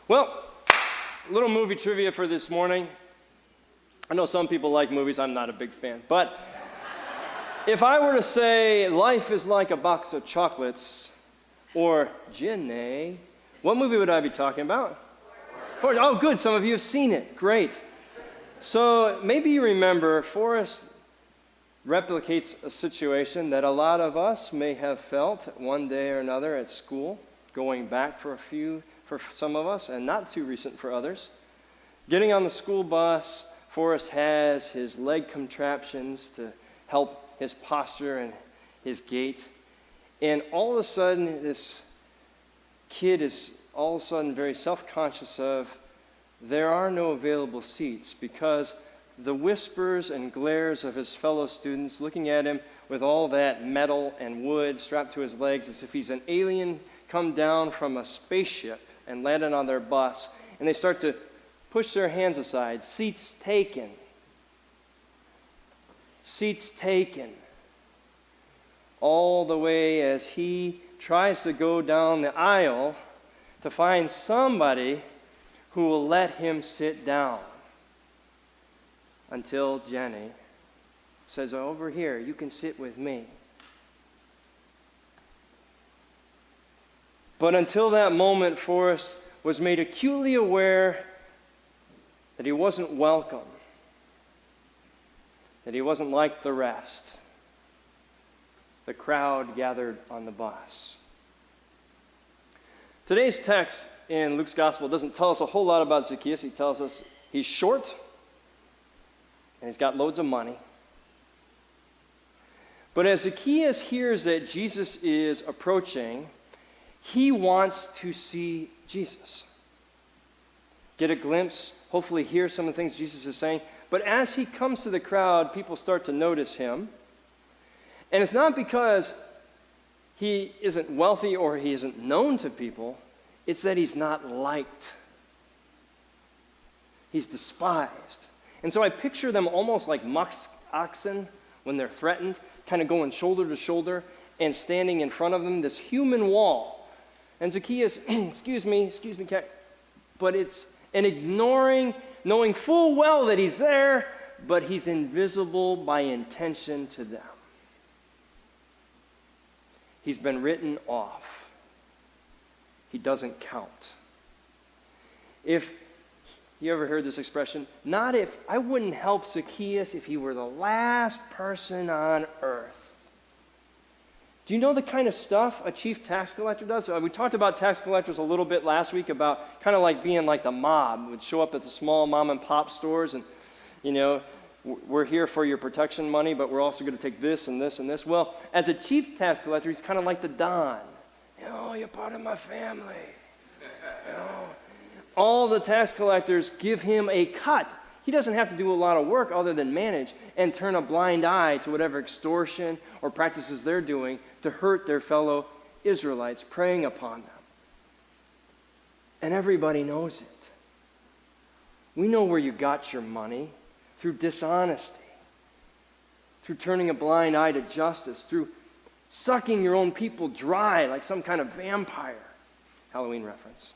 Well, a little movie trivia for this morning. I know some people like movies. I'm not a big fan. But if I were to say life is like a box of chocolates or Jenny, what movie would I be talking about? Forrest. Oh, good. Some of you have seen it. Great. So maybe you remember Forrest replicates a situation that a lot of us may have felt one day or another at school, going back for some of us, and not too recent for others. Getting on the school bus, Forrest has his leg contraptions to help his posture and his gait. And all of a sudden, this kid is all of a sudden very self-conscious of there are no available seats because the whispers and glares of his fellow students looking at him with all that metal and wood strapped to his legs as if he's an alien come down from a spaceship and landed on their bus, and they start to push their hands aside. Seats taken. Seats taken. All the way as he tries to go down the aisle to find somebody who will let him sit down. Until Jenny says, over here, you can sit with me. But until that moment, Forrest was made acutely aware that he wasn't welcome, that he wasn't like the rest. The crowd gathered on the bus. Today's text in Luke's gospel doesn't tell us a whole lot about Zacchaeus. He tells us he's short and he's got loads of money. But as Zacchaeus hears that Jesus is approaching, he wants to see Jesus. Get a glimpse, hopefully hear some of the things Jesus is saying. But as he comes to the crowd, people start to notice him. And it's not because he isn't wealthy or he isn't known to people. It's that he's not liked. He's despised. And so I picture them almost like musk oxen when they're threatened, kind of going shoulder to shoulder and standing in front of them, this human wall. And Zacchaeus, excuse me, cat. But it's an ignoring, knowing full well that he's there, but he's invisible by intention to them. He's been written off. He doesn't count. If you ever heard this expression, I wouldn't help Zacchaeus if he were the last person on earth. Do you know the kind of stuff a chief tax collector does? We talked about tax collectors a little bit last week about kind of like being like the mob, would show up at the small mom and pop stores and, we're here for your protection money, but we're also going to take this and this and this. Well, as a chief tax collector, he's kind of like the Don. You're part of my family. All the tax collectors give him a cut. He doesn't have to do a lot of work other than manage and turn a blind eye to whatever extortion or practices they're doing to hurt their fellow Israelites, preying upon them. And everybody knows it. We know where you got your money, through dishonesty, through turning a blind eye to justice, through sucking your own people dry like some kind of vampire. Halloween reference.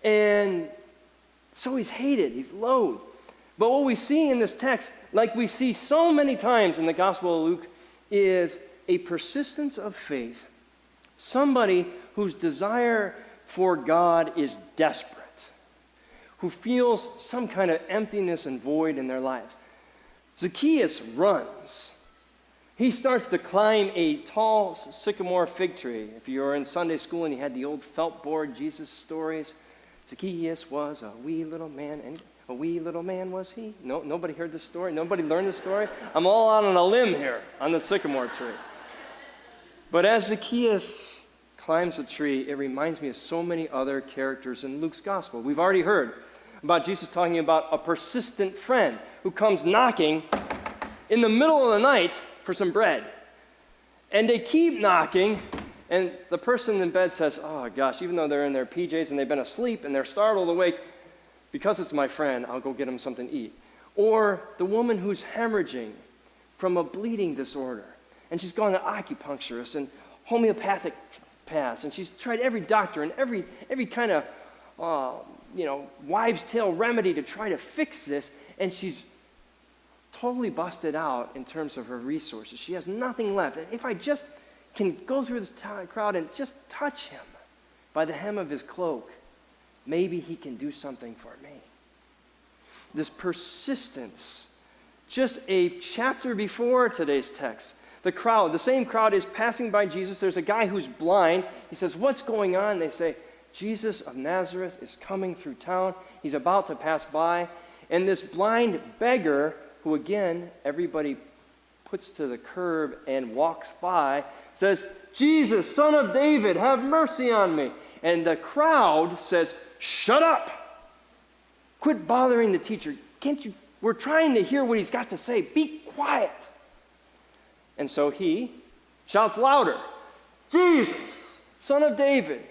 And so he's hated, he's loathed. But what we see in this text, like we see so many times in the Gospel of Luke, is a persistence of faith. Somebody whose desire for God is desperate, who feels some kind of emptiness and void in their lives. Zacchaeus runs. He starts to climb a tall sycamore fig tree. If you were in Sunday school and you had the old felt board Jesus stories, Zacchaeus was a wee little man, and a wee little man was he. No, nobody heard this story? Nobody learned this story? I'm all out on a limb here on the sycamore tree. But as Zacchaeus climbs a tree, it reminds me of so many other characters in Luke's gospel. We've already heard about Jesus talking about a persistent friend who comes knocking in the middle of the night for some bread. And they keep knocking, and the person in bed says, oh gosh, even though they're in their PJs and they've been asleep and they're startled awake, because it's my friend, I'll go get him something to eat. Or the woman who's hemorrhaging from a bleeding disorder, and she's gone to acupuncturist and homeopathic paths, and she's tried every doctor and every kind of wives' tale remedy to try to fix this, and she's totally busted out in terms of her resources. She has nothing left. And if I just can go through this crowd and just touch him by the hem of his cloak, maybe he can do something for me. This persistence. Just a chapter before today's text, the same crowd is passing by Jesus. There's a guy who's blind. He says, "What's going on?" They say, "Jesus of Nazareth is coming through town. He's about to pass by." And this blind beggar, who again, everybody puts to the curb and walks by, says, "Jesus, Son of David, have mercy on me." And the crowd says, "Shut up. Quit bothering the teacher. Can't you? We're trying to hear what he's got to say. Be quiet." And so he shouts louder, "Jesus, Son of David."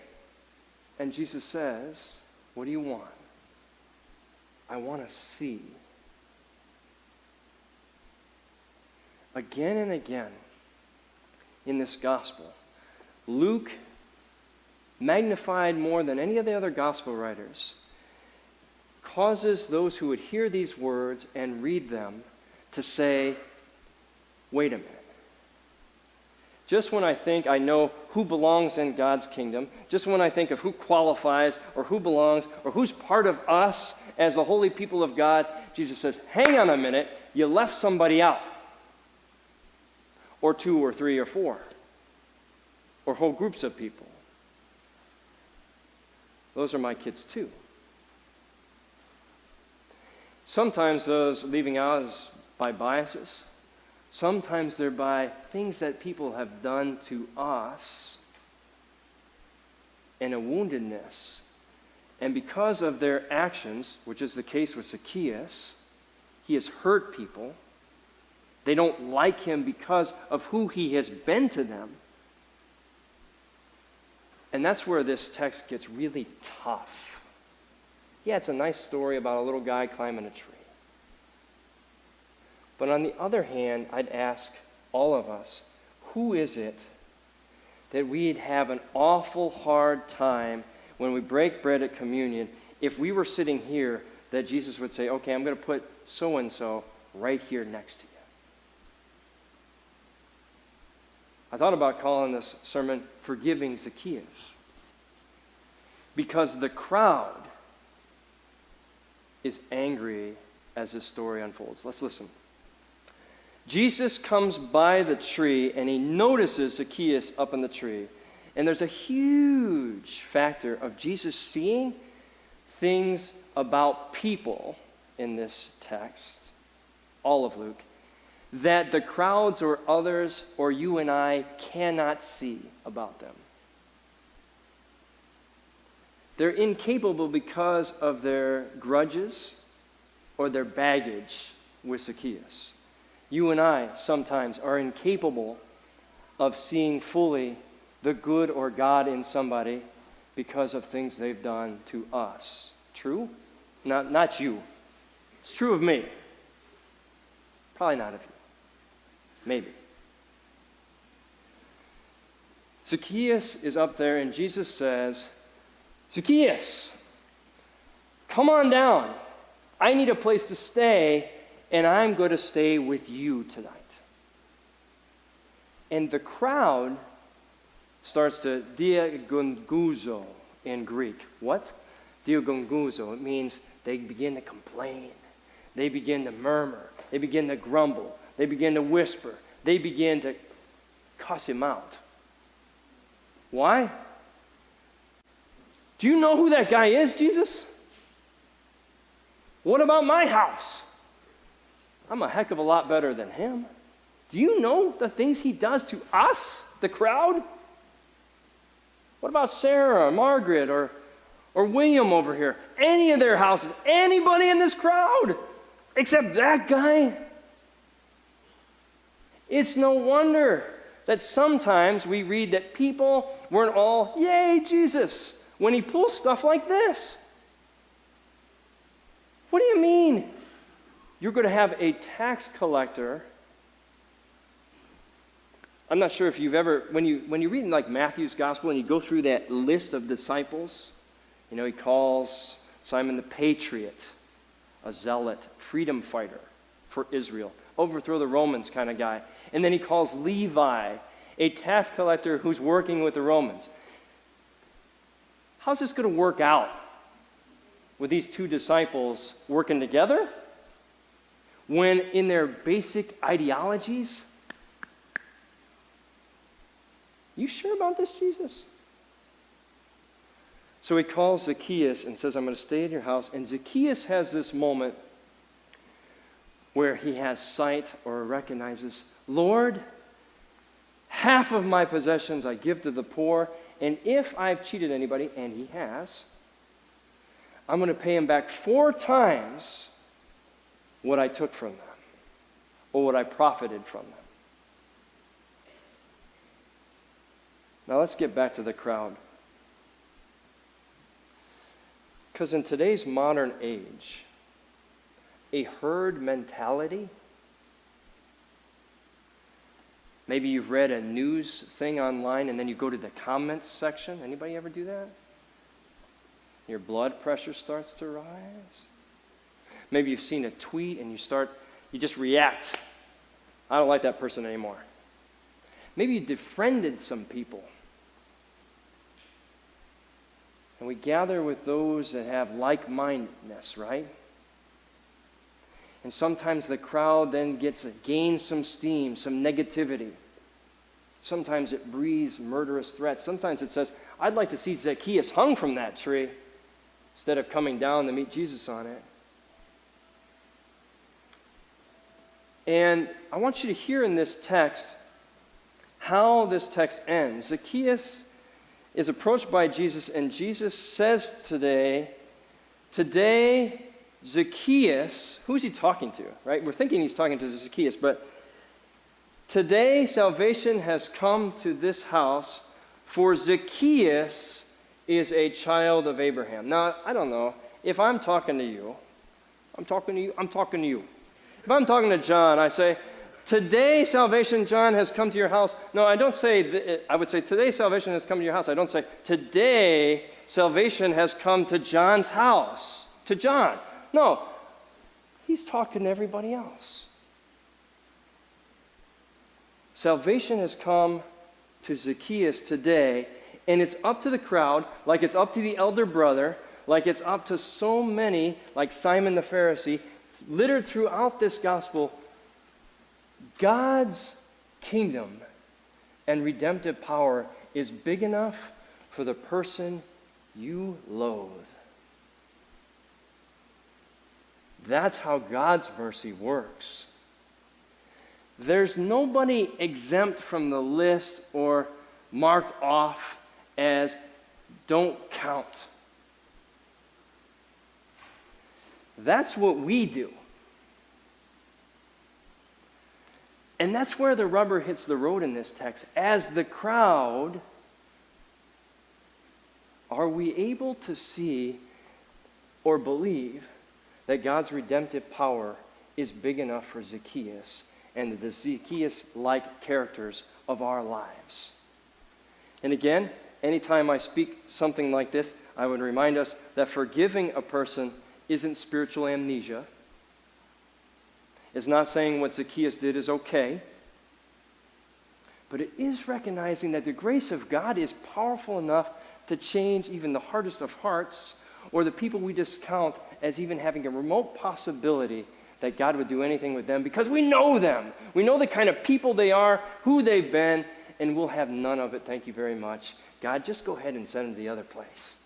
And Jesus says, "What do you want?" "I want to see." Again and again in this gospel, Luke, magnified more than any of the other gospel writers, causes those who would hear these words and read them to say, "Wait a minute. Just when I think I know who belongs in God's kingdom, just when I think of who qualifies or who belongs or who's part of us as the holy people of God," Jesus says, "Hang on a minute, you left somebody out. Or two or three or four. Or whole groups of people. Those are my kids too." Sometimes those leaving out is by biases. Sometimes they're by things that people have done to us and a woundedness. And because of their actions, which is the case with Zacchaeus, he has hurt people. They don't like him because of who he has been to them. And that's where this text gets really tough. Yeah, it's a nice story about a little guy climbing a tree. But on the other hand, I'd ask all of us, who is it that we'd have an awful hard time when we break bread at communion if we were sitting here that Jesus would say, "Okay, I'm going to put so-and-so right here next to you"? I thought about calling this sermon "Forgiving Zacchaeus," because the crowd is angry as this story unfolds. Let's listen. Jesus comes by the tree and he notices Zacchaeus up in the tree. And there's a huge factor of Jesus seeing things about people in this text, all of Luke, that the crowds or others or you and I cannot see about them. They're incapable because of their grudges or their baggage with Zacchaeus. You and I sometimes are incapable of seeing fully the good or God in somebody because of things they've done to us. True? Not you. It's true of me. Probably not of you. Maybe. Zacchaeus is up there and Jesus says, "Zacchaeus, come on down. I need a place to stay, and I'm going to stay with you tonight." And the crowd starts to diagonguzo in Greek. What? Diagonguzo. It means they begin to complain. They begin to murmur. They begin to grumble. They begin to whisper. They begin to cuss him out. Why? Do you know who that guy is, Jesus? What about my house? I'm a heck of a lot better than him. Do you know the things he does to us, the crowd? What about Sarah or Margaret or William over here? Any of their houses, anybody in this crowd, except that guy? It's no wonder that sometimes we read that people weren't all, "Yay, Jesus," when he pulls stuff like this. What do you mean? You're going to have a tax collector. I'm not sure if you've ever, when you read in like Matthew's gospel and you go through that list of disciples, He calls Simon the Patriot, a zealot, freedom fighter for Israel, overthrow the Romans kind of guy. And then he calls Levi, a tax collector who's working with the Romans. How's this going to work out with these two disciples working together when in their basic ideologies? You sure about this, Jesus? So he calls Zacchaeus and says, I'm going to stay in your house. And Zacchaeus has this moment where he has sight or recognizes, Lord, half of my possessions I give to the poor, and if I've cheated anybody, and he has, I'm going to pay him back 4 times what I took from them, or what I profited from them. Now let's get back to the crowd. Because in today's modern age, a herd mentality, maybe you've read a news thing online and then you go to the comments section. Anybody ever do that? Your blood pressure starts to rise. Maybe you've seen a tweet and you just react. I don't like that person anymore. Maybe you defriended some people. And we gather with those that have like-mindedness, right? And sometimes the crowd then gains some steam, some negativity. Sometimes it breathes murderous threats. Sometimes it says, I'd like to see Zacchaeus hung from that tree instead of coming down to meet Jesus on it. And I want you to hear in this text how this text ends. Zacchaeus is approached by Jesus, and Jesus says today, Zacchaeus, who's he talking to, right? We're thinking he's talking to Zacchaeus, but today salvation has come to this house, for Zacchaeus is a child of Abraham. Now, I don't know, if I'm talking to you. If I'm talking to John, I say, today salvation, John, has come to your house. No, I don't say, I would say, today salvation has come to your house. I don't say, today salvation has come to John's house. To John. No, he's talking to everybody else. Salvation has come to Zacchaeus today, and it's up to the crowd, like it's up to the elder brother, like it's up to so many, like Simon the Pharisee, littered throughout this gospel. God's kingdom and redemptive power is big enough for the person you loathe. That's how God's mercy works. There's nobody exempt from the list or marked off as don't count. That's what we do. And that's where the rubber hits the road in this text. As the crowd, are we able to see or believe that God's redemptive power is big enough for Zacchaeus and the Zacchaeus-like characters of our lives? And again, anytime I speak something like this, I would remind us that forgiving a person isn't spiritual amnesia. It's not saying what Zacchaeus did is okay, but it is recognizing that the grace of God is powerful enough to change even the hardest of hearts, or the people we discount as even having a remote possibility that God would do anything with them, because we know them. We know the kind of people they are, who they've been, and we'll have none of it, thank you very much. God, just go ahead and send them to the other place.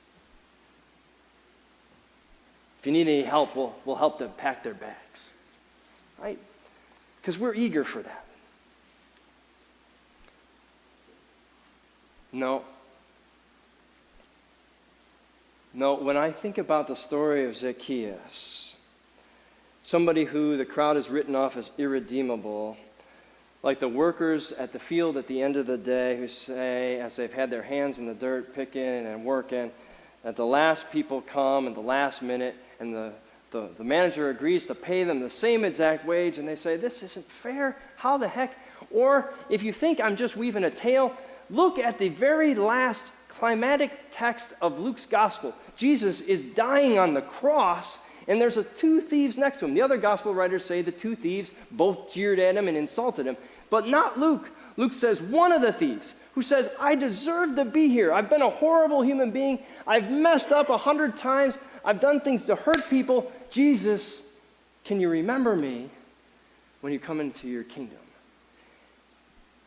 If you need any help, we'll help them pack their bags. Right? Because we're eager for that. No, when I think about the story of Zacchaeus, somebody who the crowd has written off as irredeemable, like the workers at the field at the end of the day who say, as they've had their hands in the dirt picking and working, that the last people come at the last minute and the manager agrees to pay them the same exact wage, and they say, this isn't fair, how the heck? Or if you think I'm just weaving a tale, look at the very last climatic text of Luke's gospel. Jesus is dying on the cross, and there's two thieves next to him. The other gospel writers say the two thieves both jeered at him and insulted him, but not Luke. Luke says one of the thieves, who says, I deserve to be here. I've been a horrible human being. I've messed up 100 times. I've done things to hurt people. Jesus, can you remember me when you come into your kingdom?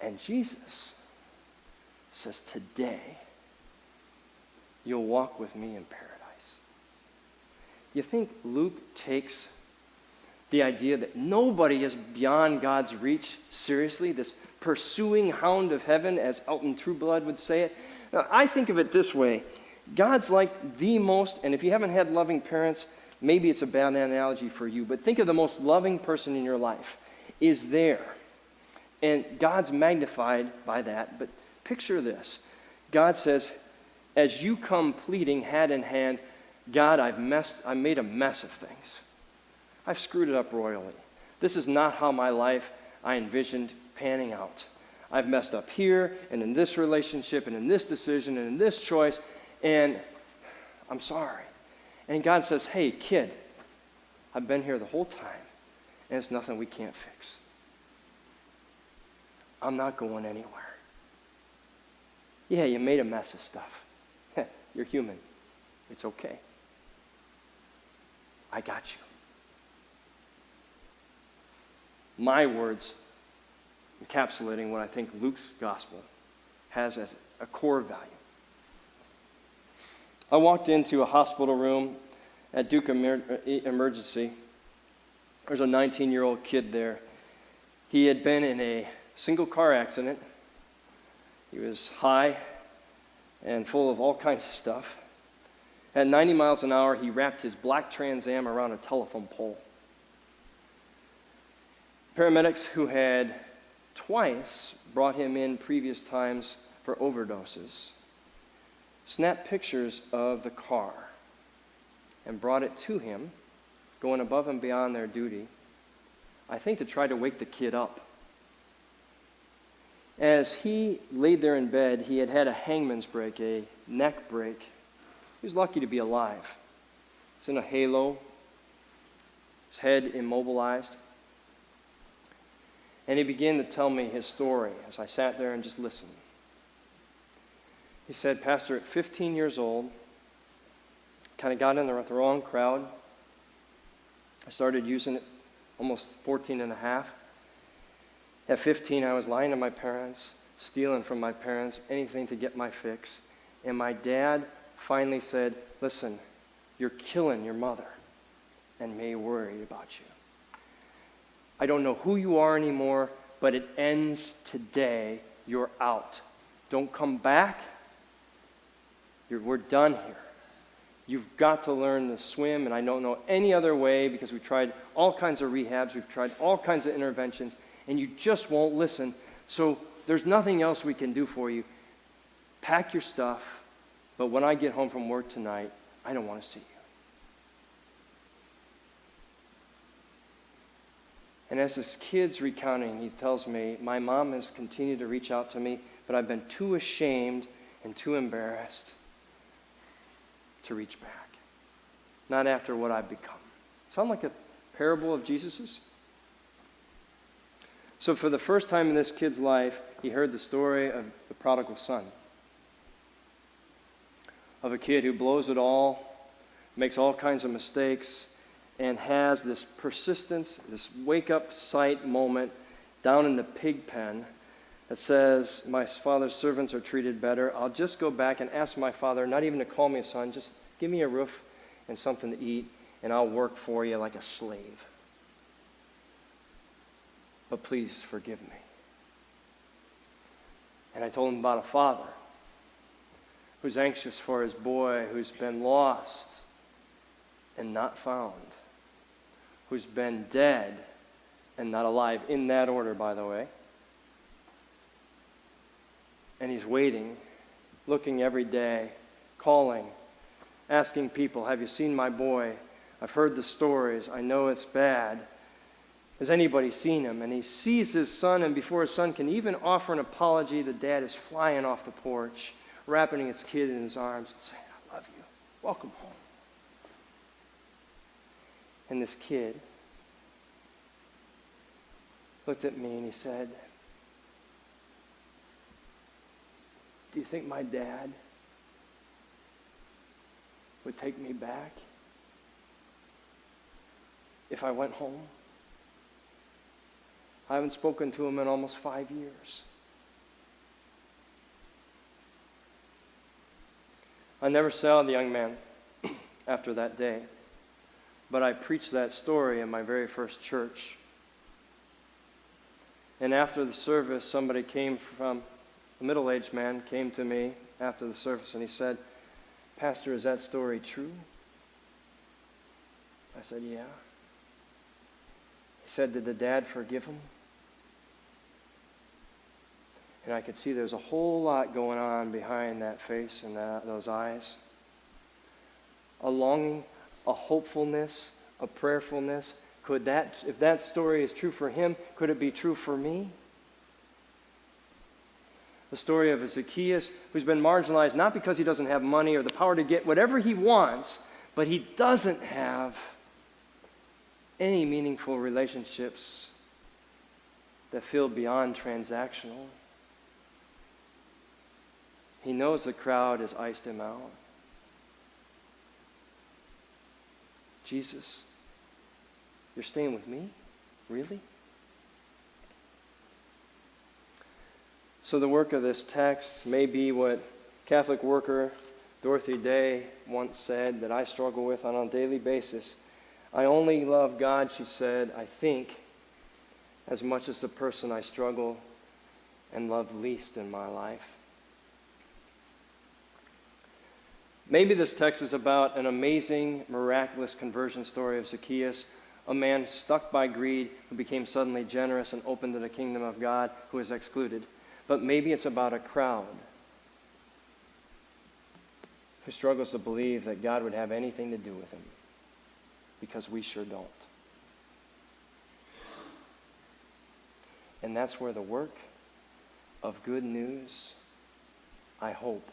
And Jesus says, today, you'll walk with me in paradise. You think Luke takes the idea that nobody is beyond God's reach seriously, this pursuing hound of heaven, as Elton Trueblood would say it? Now, I think of it this way. God's like the most, and if you haven't had loving parents, maybe it's a bad analogy for you, but think of the most loving person in your life is there. And God's magnified by that, but picture this. God says, as you come pleading hand in hand, God, I made a mess of things. I've screwed it up royally. This is not how my life I envisioned panning out. I've messed up here, and in this relationship, and in this decision, and in this choice, and I'm sorry. And God says, hey, kid, I've been here the whole time, and it's nothing we can't fix. I'm not going anywhere. Yeah, you made a mess of stuff. You're human. It's okay. I got you. My words encapsulating what I think Luke's gospel has as a core value. I walked into a hospital room at Duke Emergency. There's a 19-year-old kid there. He had been in a single car accident. He was high and full of all kinds of stuff. At 90 miles an hour, he wrapped his black Trans Am around a telephone pole. Paramedics who had twice brought him in previous times for overdoses snapped pictures of the car and brought it to him, going above and beyond their duty, I think to try to wake the kid up. As he laid there in bed, he had had a hangman's break, a neck break. He was lucky to be alive. It's in a halo, his head immobilized. And he began to tell me his story as I sat there and just listened. He said, Pastor, at 15 years old, kind of got in the wrong crowd. I started using it almost 14 and a half. At 15, I was lying to my parents, stealing from my parents, anything to get my fix. And my dad finally said, listen, you're killing your mother and me worried about you. I don't know who you are anymore, but it ends today. You're out. Don't come back. We're done here. You've got to learn to swim, and I don't know any other way because we've tried all kinds of rehabs, we've tried all kinds of interventions, and you just won't listen. So there's nothing else we can do for you. Pack your stuff, but when I get home from work tonight, I don't want to see you. And as this kid's recounting, he tells me, my mom has continued to reach out to me, but I've been too ashamed and too embarrassed to reach back. Not after what I've become. Sound like a parable of Jesus's? So for the first time in this kid's life, he heard the story of the prodigal son. Of a kid who blows it all, makes all kinds of mistakes, and has this persistence, this wake-up sight moment down in the pig pen that says, my father's servants are treated better. I'll just go back and ask my father not even to call me a son, just give me a roof and something to eat, and I'll work for you like a slave. But please forgive me. And I told him about a father who's anxious for his boy, who's been lost and not found, who's been dead and not alive, in that order, by the way. And he's waiting, looking every day, calling, asking people, have you seen my boy? I've heard the stories. I know it's bad. Has anybody seen him? And he sees his son, and before his son can even offer an apology, the dad is flying off the porch, wrapping his kid in his arms and saying, I love you. Welcome home. And this kid looked at me and he said, do you think my dad would take me back if I went home? I haven't spoken to him in almost 5 years. I never saw the young man after that day, but I preached that story in my very first church. And after the service, somebody came from, a middle-aged man came to me after the service and he said, Pastor, is that story true? I said, yeah. He said, did the dad forgive him? And I could see there's a whole lot going on behind that face and those eyes. A longing, a hopefulness, a prayerfulness. If that story is true for him, could it be true for me? The story of Zacchaeus, who's been marginalized not because he doesn't have money or the power to get whatever he wants, but he doesn't have any meaningful relationships that feel beyond transactional. He knows the crowd has iced him out. Jesus, you're staying with me? Really? So the work of this text may be what Catholic worker Dorothy Day once said that I struggle with on a daily basis. I only love God, she said, I think, as much as the person I struggle and love least in my life. Maybe this text is about an amazing, miraculous conversion story of Zacchaeus, a man stuck by greed who became suddenly generous and open to the kingdom of God who is excluded. But maybe it's about a crowd who struggles to believe that God would have anything to do with him, because we sure don't. And that's where the work of good news, I hope,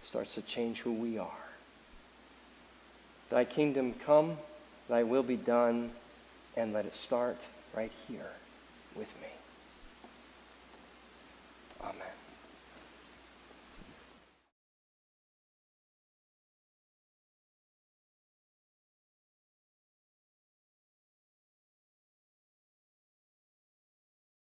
starts to change who we are. Thy kingdom come, thy will be done, and let it start right here with me.